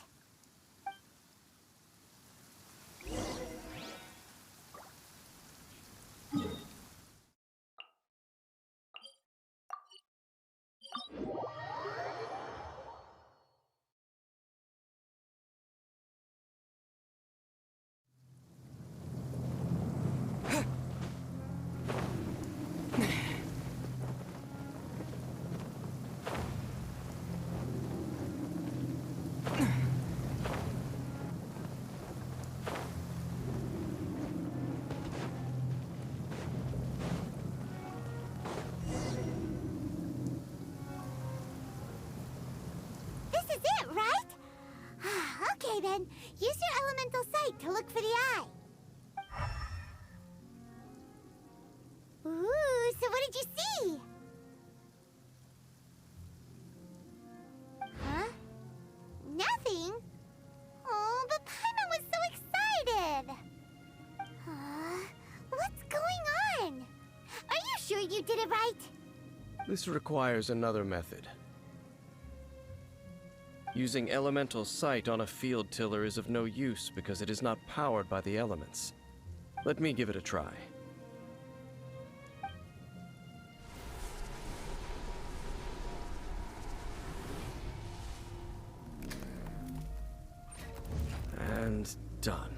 This is it, right? Okay then, use your elemental sight to look for the eye. Ooh, so what did you see? Huh? Nothing? Oh, but Paimon was so excited! What's going on? Are you sure you did it right? This requires another method. Using elemental sight on a field tiller is of no use because it is not powered by the elements. Let me give it a try. And done.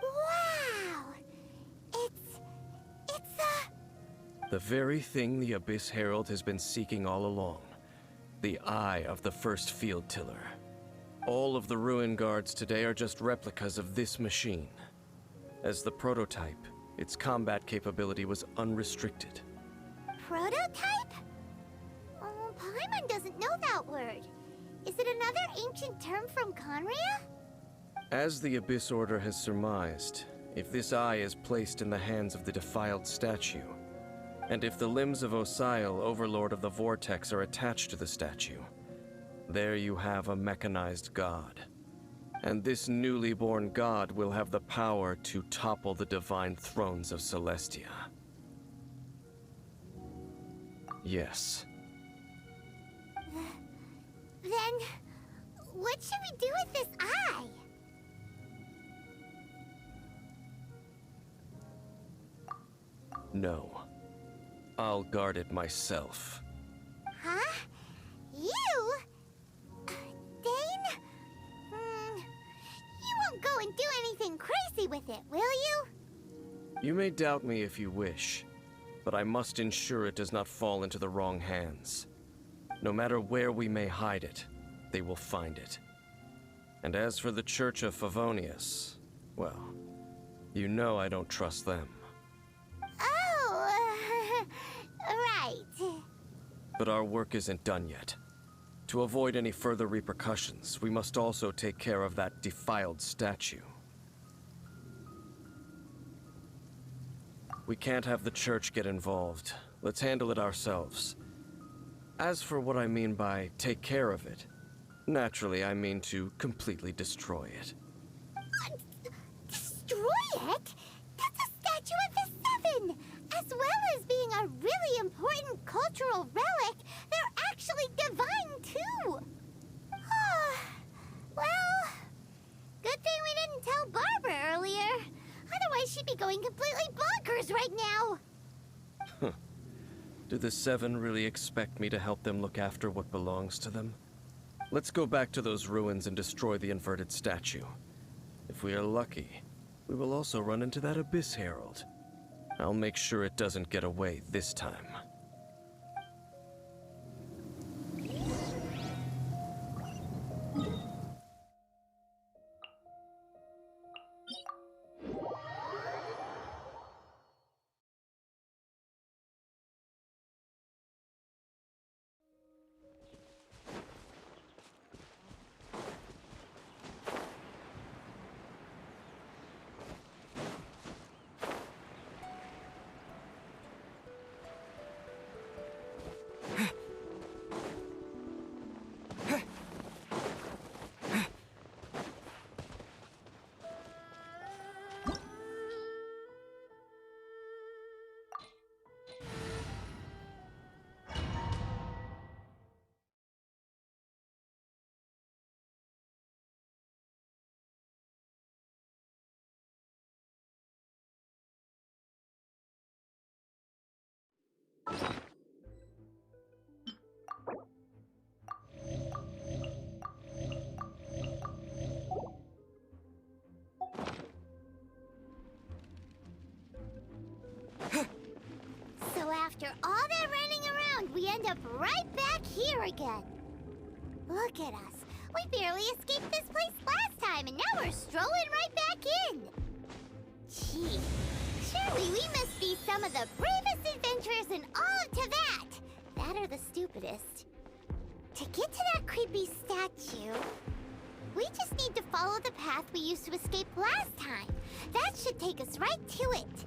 Wow! It's The very thing the Abyss Herald has been seeking all along. The eye of the first field tiller. All of the ruin guards today are just replicas of this machine. As the prototype, its combat capability was unrestricted. prototype? Oh, Paimon doesn't know that word. Is it another ancient term from Conria? As the Abyss Order has surmised, if this eye is placed in the hands of the defiled statue, and if the limbs of Osial, Overlord of the Vortex, are attached to the statue, there you have a mechanized god. And this newly born god will have the power to topple the divine thrones of Celestia. Yes. Then, what should we do with this eye? No. I'll guard it myself. Huh? You? Dane? You won't go and do anything crazy with it, will you? You may doubt me if you wish, but I must ensure it does not fall into the wrong hands. No matter where we may hide it, they will find it. And as for the Church of Favonius, well, you know I don't trust them. Oh, right. But our work isn't done yet. To avoid any further repercussions, we must also take care of that defiled statue. We can't have the Church get involved. Let's handle it ourselves. As for what I mean by take care of it, naturally I mean to completely destroy it. Destroy it? That's a statue of the Seven! As well as being a really important cultural relic, they're actually divine too! Well, good thing we didn't tell Barbara earlier. Otherwise she'd be going completely bonkers right now! Do the Seven really expect me to help them look after what belongs to them? Let's go back to those ruins and destroy the inverted statue. If we are lucky, we will also run into that Abyss Herald. I'll make sure it doesn't get away this time. So after all that running around, we end up right back here again. Look at us. We barely escaped this place last time, and now we're strolling right back in. Gee, surely we must be some of the bravest adventurers in all of Teyvat. that or the stupidest. To get to that creepy statue, we just need to follow the path we used to escape last time. That should take us right to it.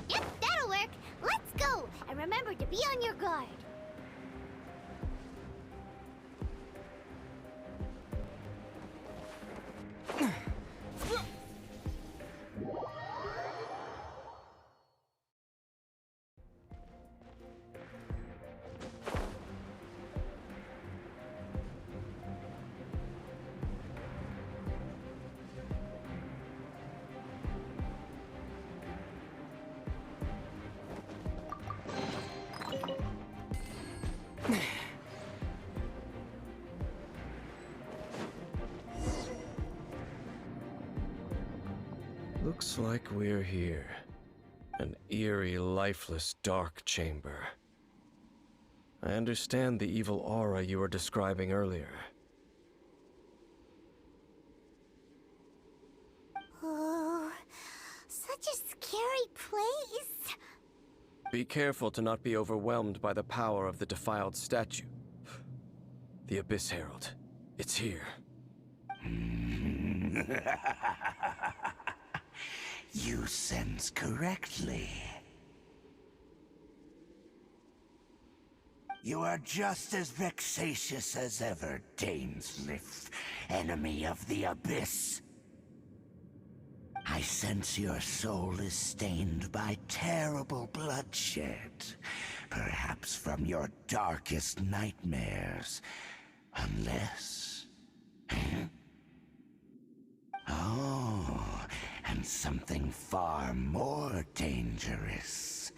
Yep, that'll work. Let's go, and remember to be on your guard. Looks like we're here. An eerie, lifeless, dark chamber. I understand the evil aura you were describing earlier. Oh, such a scary place. Be careful to not be overwhelmed by the power of the defiled statue. The Abyss Herald. It's here. You sense correctly. You are just as vexatious as ever, Dainsleif, enemy of the Abyss. I sense your soul is stained by terrible bloodshed, perhaps from your darkest nightmares, unless... Oh, and something far more dangerous.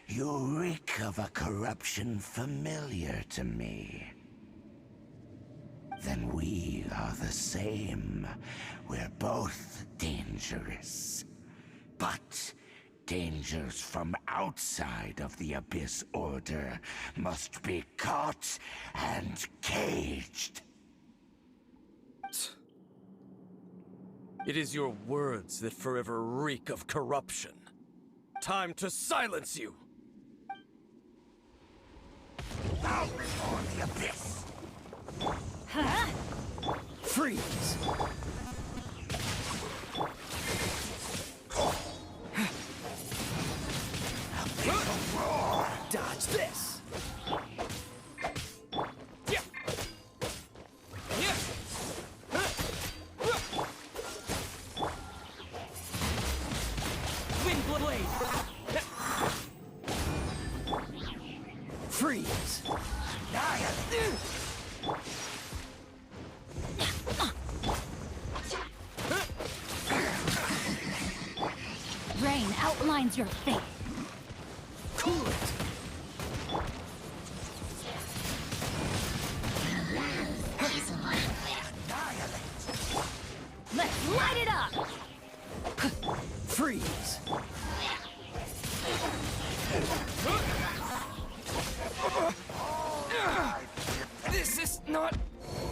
You reek of a corruption familiar to me. Then we are the same. We're both dangerous. But dangers from outside of the Abyss Order must be caught and caged. It is your words that forever reek of corruption. Time to silence you! Out before the Abyss! Huh? Freeze! Dodge this! Freeze! Rain outlines your fate. Cool it! Let's light it up! Freeze! This is not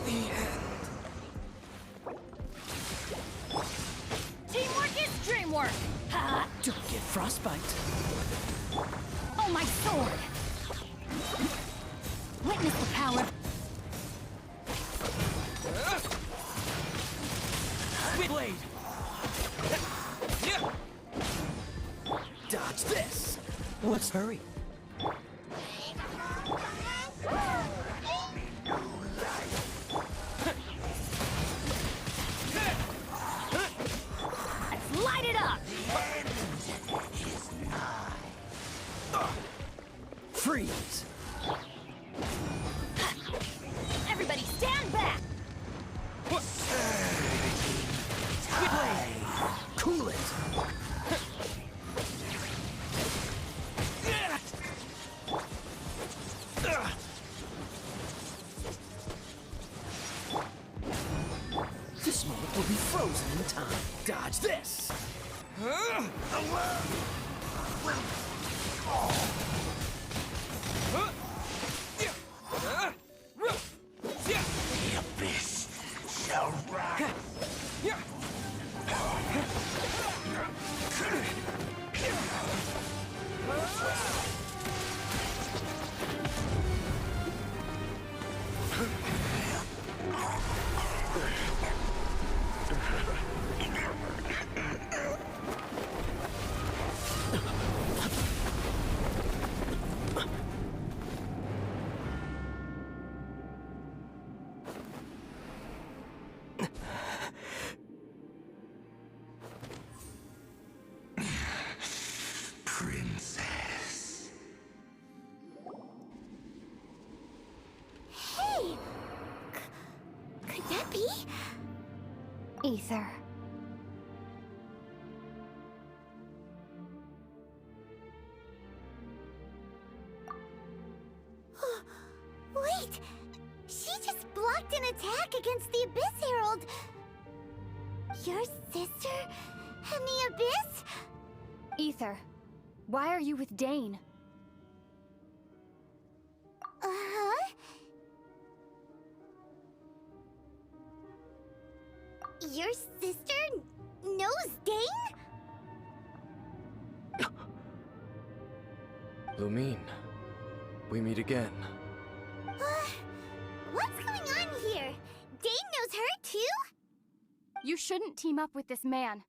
the end. Teamwork is dreamwork! Ha! Don't get frostbite. Oh, my sword! Witness the power. Blade! Dodge this! Let's hurry. Let's light it up! Freeze! Everybody stand back! Cool it! This moment will be frozen in time. Dodge this! The Abyss shall rise. Ether. Wait! She just blocked an attack against the Abyss Herald! Your sister and the Abyss? Ether, why are you with Dane? Uh-huh? Your sister knows Dane? Lumine, we meet again. What's going on here? Dane knows her too? You shouldn't team up with this man.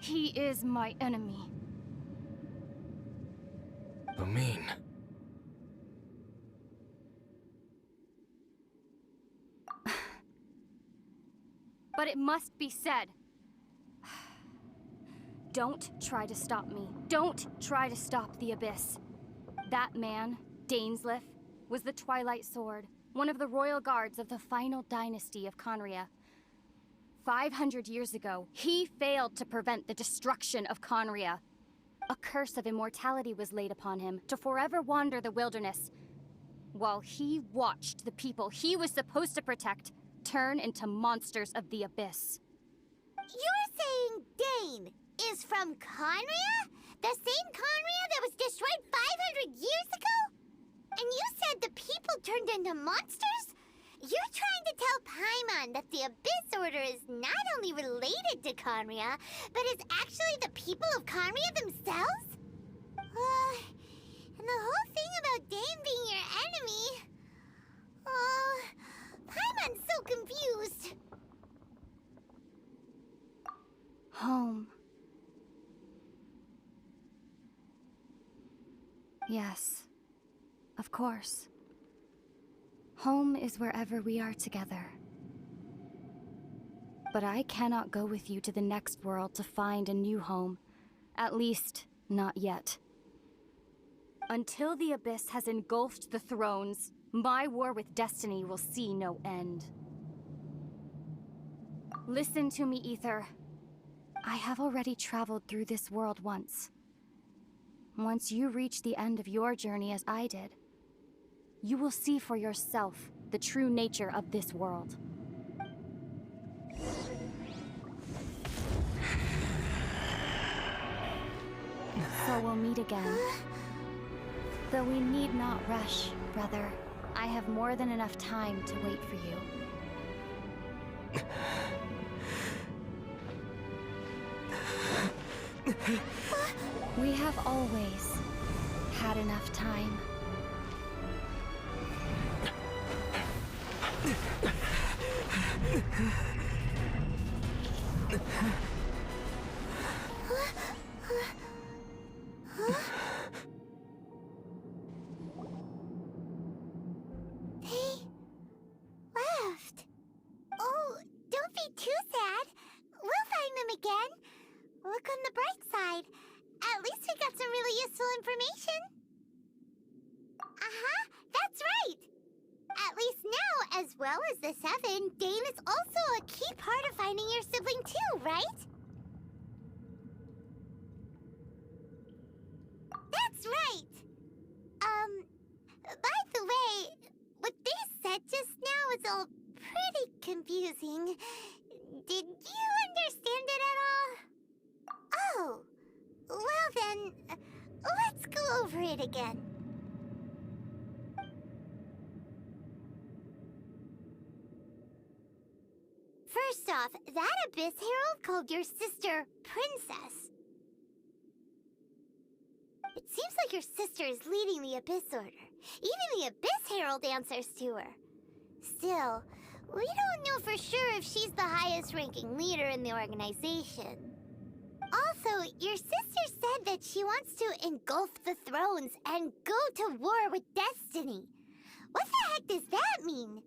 He is my enemy. Lumine. But it must be said. Don't try to stop me. Don't try to stop the Abyss. That man, Dainsleif, was the Twilight Sword, one of the royal guards of the final dynasty of Conria. 500 years ago, he failed to prevent the destruction of Conria. A curse of immortality was laid upon him to forever wander the wilderness, while he watched the people he was supposed to protect turn into monsters of the Abyss. You're saying Dane is from Conria? The same Conria that was destroyed 500 years ago? And you said the people turned into monsters? You're trying to tell Paimon that the Abyss Order is not only related to Conria, but is actually the people of Conria themselves? And the whole thing about Dane being your enemy... Paimon's so confused. Home. Yes, of course. Home is wherever we are together. But I cannot go with you to the next world to find a new home. At least, not yet. Until the Abyss has engulfed the thrones, my war with destiny will see no end. Listen to me, Ether. I have already traveled through this world once. Once you reach the end of your journey as I did, you will see for yourself the true nature of this world. So we'll meet again. Though we need not rush, brother. I have more than enough time to wait for you. We have always had enough time. They left. Oh, don't be too sad. We'll find them again. Look on the bright side. At least we got some really useful information. That's right. At least now, as well as the Seven, Dane is also a key part of finding your sibling too, right? That's right. By the way, what they said just now is all pretty confusing. Did you understand it at all? Oh, well then, let's go over it again. First off, that Abyss Herald called your sister Princess. It seems like your sister is leading the Abyss Order. Even the Abyss Herald answers to her. Still, we don't know for sure if she's the highest-ranking leader in the organization. Also, your sister said that she wants to engulf the thrones and go to war with destiny. What the heck does that mean?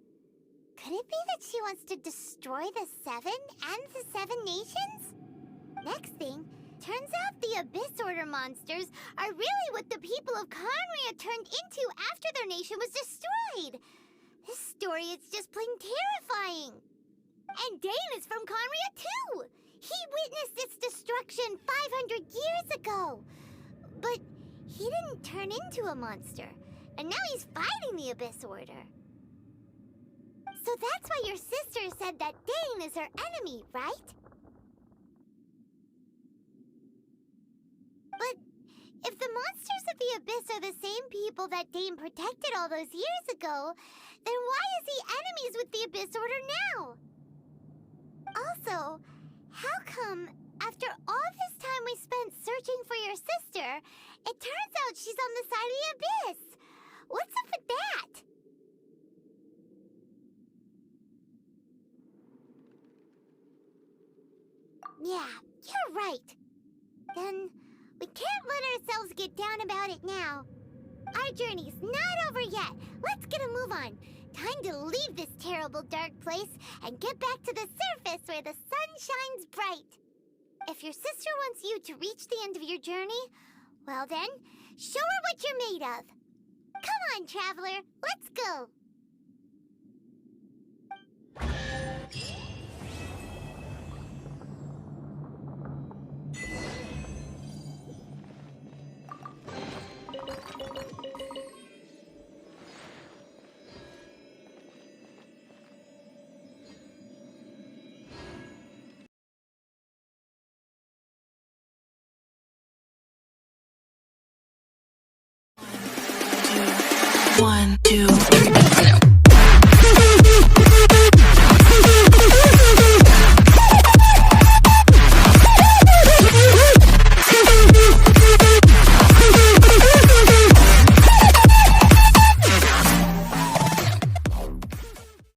Could it be that she wants to destroy the Seven and the Seven Nations? Next thing, turns out the Abyss Order monsters are really what the people of Conria turned into after their nation was destroyed. This story is just plain terrifying. And Dane is from Conria too! He witnessed its destruction 500 years ago! But he didn't turn into a monster, and now he's fighting the Abyss Order. So that's why your sister said that Dane is her enemy, right? But if the monsters of the Abyss are the same people that Dane protected all those years ago, then why is he enemies with the Abyss Order now? Also, how come, after all this time we spent searching for your sister, it turns out she's on the side of the Abyss? What's up with that? Yeah, you're right. Then we can't let ourselves get down about it now. Our journey's not over yet. Let's get a move on. Time to leave this terrible dark place and get back to the surface where the sun shines bright. If your sister wants you to reach the end of your journey, well then, show her what you're made of. Come on, traveler, let's go. One, two.